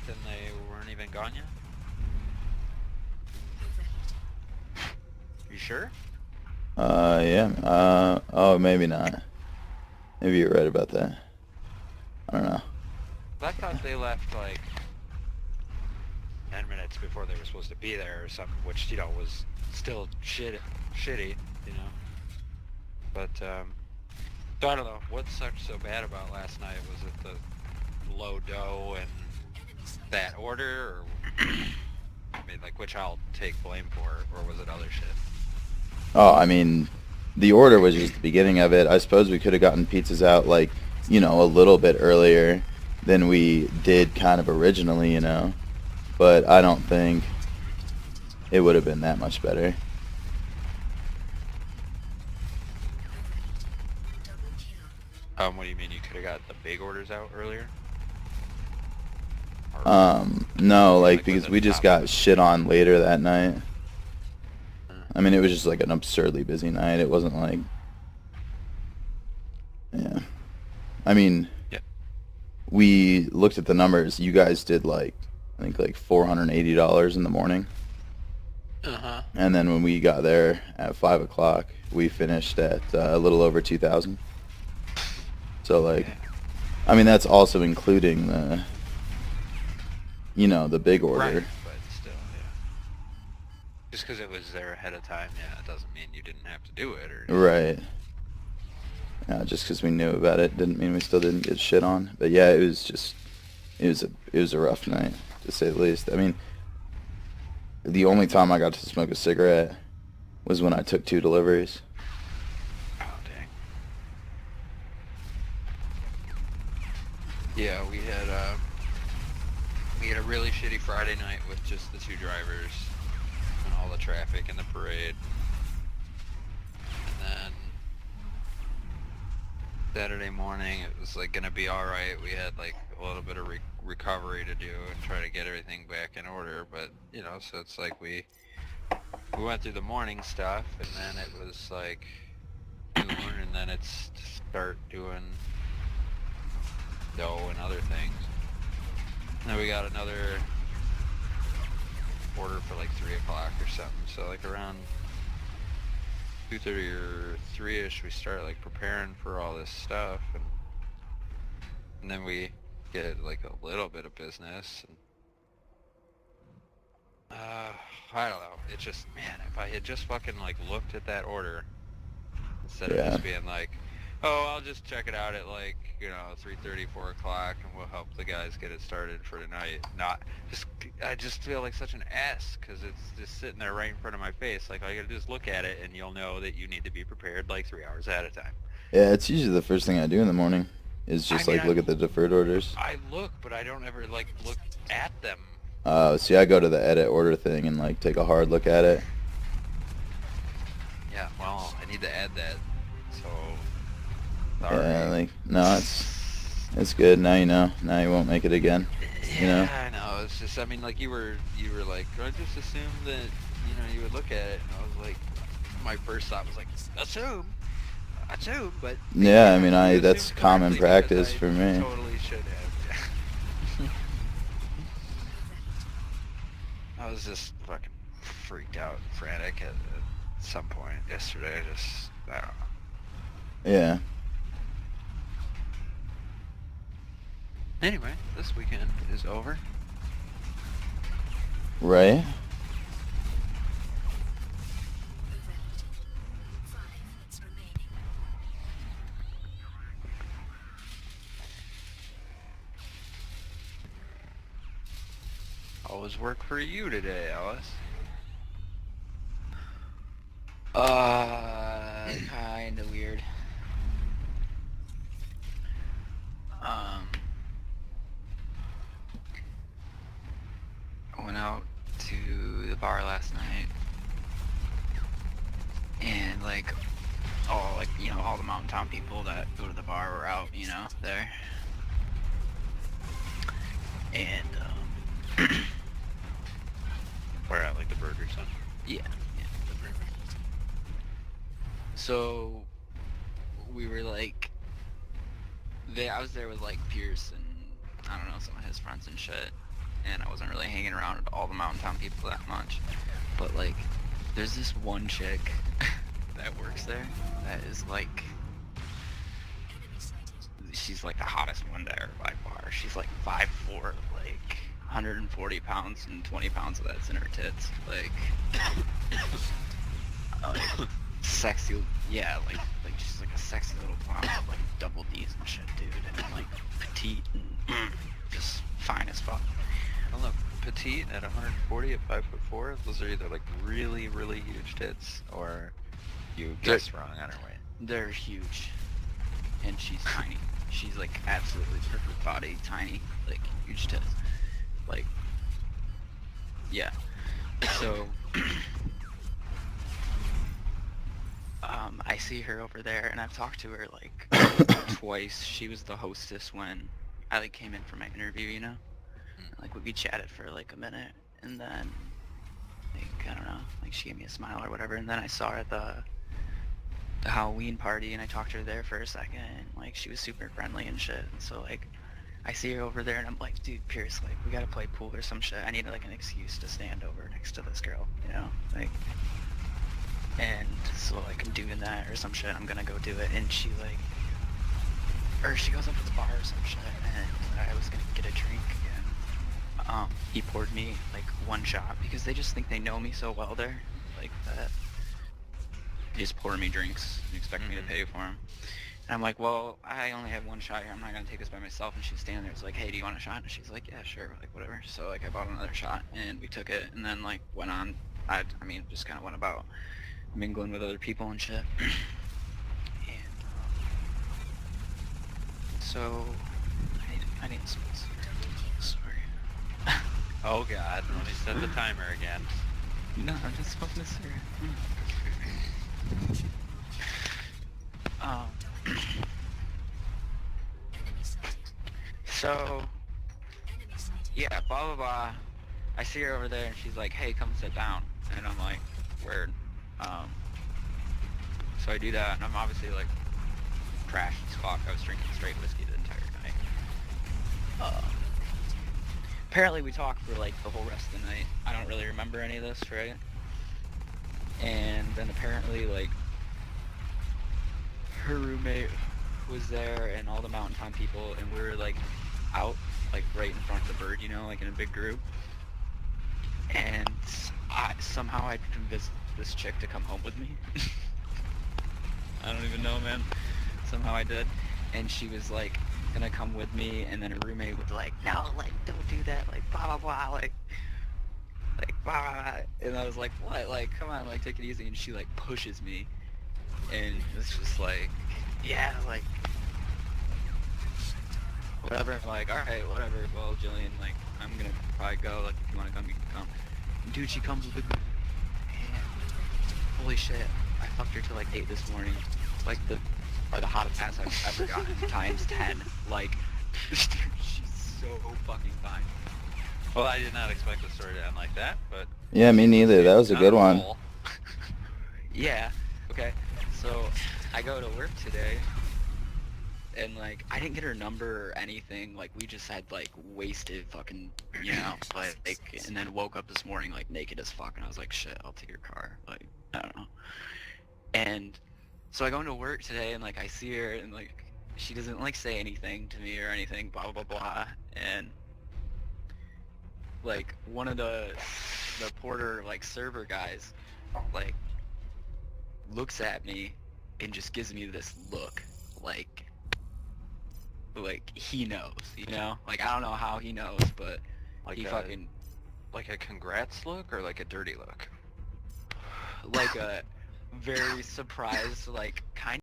and they weren't even gone yet? You sure? Yeah. Oh, maybe not. Maybe you're right about that. I don't know. I thought they left like 10 minutes before they were supposed to be there or something, which, you know, was still shitty, you know. But, so I don't know. What sucked so bad about last night? Was it the low dough and that order, or, I mean, like, which I'll take blame for, or was it other shit? Oh, I mean, the order was just the beginning of it. I suppose we could have gotten pizzas out like, a little bit earlier than we did kind of originally, But I don't think it would have been that much better. What do you mean you could have got the big orders out earlier? Or, No, you mean, like like, because within we the just top of got it? shit on later that night. Uh, I mean, it was just like an absurdly busy night. It wasn't like, yeah. I mean, yeah. we looked at the numbers. You guys did like, I think like $480 in the morning. Uh-huh. And then when we got there at 5 o'clock, we finished at a little over 2,000. So like, Yeah. I mean, that's also including the big Right, order. but still, yeah. Just because it was there ahead of time, yeah, it doesn't mean you didn't have to do it or anything. Right. Just because we knew about it didn't mean we still didn't get shit on. But yeah, it was a rough night to say the least. I mean, the only time I got to smoke a cigarette was when I took 2 deliveries. Oh, dang. Yeah, we had a really shitty Friday night with just the two drivers and all the traffic and the parade. And then Saturday morning, it was like gonna be all right. We had like a little bit of recovery to do and try to get everything back in order. But so it's like we went through the morning stuff, and then it was like noon, and then it's to start doing dough and other things. And then we got another order for like 3 o'clock or something. So like around 2:30 or 3ish, we start like preparing for all this stuff, and then we get like a little bit of business. And, I don't know. It just, man, if I had just fucking like looked at that order instead of Yeah. just being like, oh, I'll just check it out at like 3:30, 4 o'clock, and we'll help the guys get it started for tonight. I just feel like such an ass because it's just sitting there right in front of my face. Like, all you gotta do is look at it, and you'll know that you need to be prepared like 3 hours ahead of time. Yeah, it's usually the first thing I do in the morning is I just mean, like look at the deferred orders. I look, but I don't ever like look at them. See, I go to the edit order thing and like take a hard look at it. Yeah, well, I need to add that. So, Yeah, sorry. like no, it's good. Now you know. Now you won't make it again. You know. Yeah, I know. It's just, I mean, like you were like, I just assumed that you would look at it, and I was like, my first thought was like, assume, but Yeah, I yeah, mean, you that's assumed common correctly because practice I for me. totally should have. I was just fucking freaked out and frantic at some point yesterday. I don't know. Yeah. Anyway, this weekend is over. Right. Always work for you today, Alice. Kinda weird. I went out to the bar last night, and like, all the Mountain Town people that go to the bar were out, there. And, Where at, like the Burger Center? yeah. So, we were like, I was there with like Pierce and, I don't know, some of his friends and shit. and I wasn't really hanging around with all the Mountain Town people that much. But like, there's this one chick that works there that is like, she's like the hottest one there by far. She's like 5'4", like 140 pounds, and 20 pounds of that's in her tits. Like, sexy, yeah, like she's like a sexy little blonde with like double D's and shit, dude, and like petite and just fine as fuck. I don't know, petite at 140 at 5'4", those are either like really, really huge tits, or you guessed wrong on her weight. They're huge, and she's tiny. She's like absolutely perfect body, tiny, like huge tits. Like, yeah. So, I see her over there, and I've talked to her like twice. She was the hostess when I like came in for my interview, you know. Like we chatted for like a minute, and then like I don't know, like she gave me a smile or whatever, and then I saw her at the Halloween party, and I talked to her there for a second, and like she was super friendly and shit. And so like I see her over there, and I'm like, dude, Pierce, like we gotta play pool or some shit. I need like an excuse to stand over next to this girl, you know, like. And so like I'm doing that or some shit, I'm gonna go do it, and she like, or she goes up to the bar or some shit, and I was gonna get a drink, and he poured me like one shot, because they just think they know me so well there, like that. He just poured me drinks and expect me to pay for them. And I'm like, well, I only have one shot here, I'm not gonna take this by myself. And she was standing there, it's like, hey, do you want a shot? And she's like, yeah, sure, like whatever. So like I bought another shot, and we took it, and then like went on, I mean just kind of went about mingling with other people and shit. And so I need some. Sorry. Oh god, let me set the timer again. No, I'm just smoking a cigarette. So, yeah, blah blah blah. I see her over there, and she's like, hey, come sit down. And I'm like, weird. So I do that, and I'm obviously like trashed as fuck. I was drinking straight whiskey the entire night. Apparently we talked for like the whole rest of the night. I don't really remember any of this, right? And then apparently like her roommate was there, and all the Mountain Town people, and we were like out like right in front of the bird, you know, like in a big group. And somehow I convinced this chick to come home with me. I don't even know, man. Somehow I did. And she was like gonna come with me, and then her roommate was like, no, like don't do that, like blah blah blah, like blah, blah, blah. And I was like, what? Like come on, like take it easy. And she like pushes me, and it's just like, yeah, like whatever. I'm like, alright, whatever. Well, Jillian, like I'm gonna probably go. Like if you wanna come, you can come. And dude, she comes with me. Holy shit, I fucked her till like 8 this morning. Like the hottest ass I've ever gotten times 10. Like, she's so fucking fine. Well, I did not expect the story to end like that, but... Yeah, me neither. That was a good one. Yeah, okay. So, I go to work today, and like, I didn't get her number or anything. Like, we just had like wasted fucking, you know, like, and then woke up this morning like naked as fuck, and I was like, shit, I'll take your car. Like, I don't know. And so I go into work today, and like I see her, and like she doesn't like say anything to me or anything, blah blah blah. And like one of the porter like server guys like looks at me and just gives me this look like he knows, you know? Like I don't know how he knows, but Like he a, fucking like a congrats look, or like a dirty look? like a very surprised, like kind